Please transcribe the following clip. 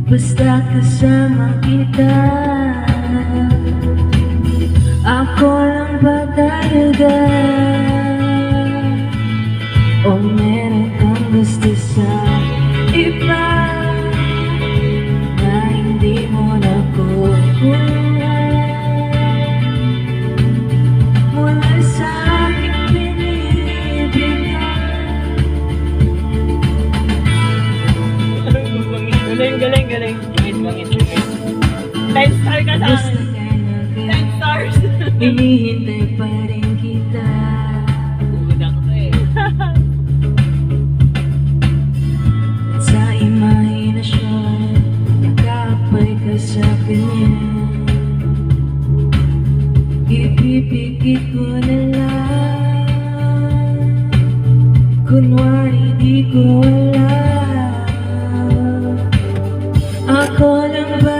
Basta kasama kita, ako lang ba talaga? O meron kang gusto sa iba na hindi mo nakukuha mula sa aking binibigay? Galing. Bangis. 10 star ka sa Basta akin. 10 stars. hinihintay pa rin kita. Kulang ko eh. Sa imahinasyon, nakapay ka sa kanya. Ipipikit ko na lang, kunwari di ko alam. Ako lang ba